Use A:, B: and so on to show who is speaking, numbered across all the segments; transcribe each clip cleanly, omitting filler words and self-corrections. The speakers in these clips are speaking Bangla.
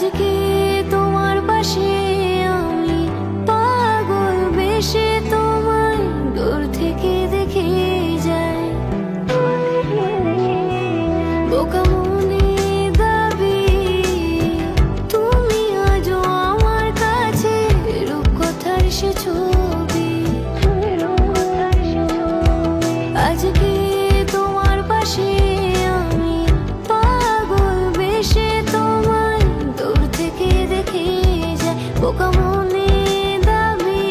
A: আজকে তোমার পাশে আমি পাগল বেশে তোমায় দূর থেকে দেখে যাই। বোকা মনে দাবি তুমি আজও আমার কাছে, রূপকথার সে ছবি। আজকে তোমার পাশে আমি পাগল বেশে তোমায় দূর থেকে দেখে যাই। বোকা মনে দাবি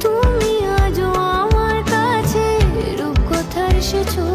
A: তুমি আজও আমার কাছে, রূপকথার সে ছবি।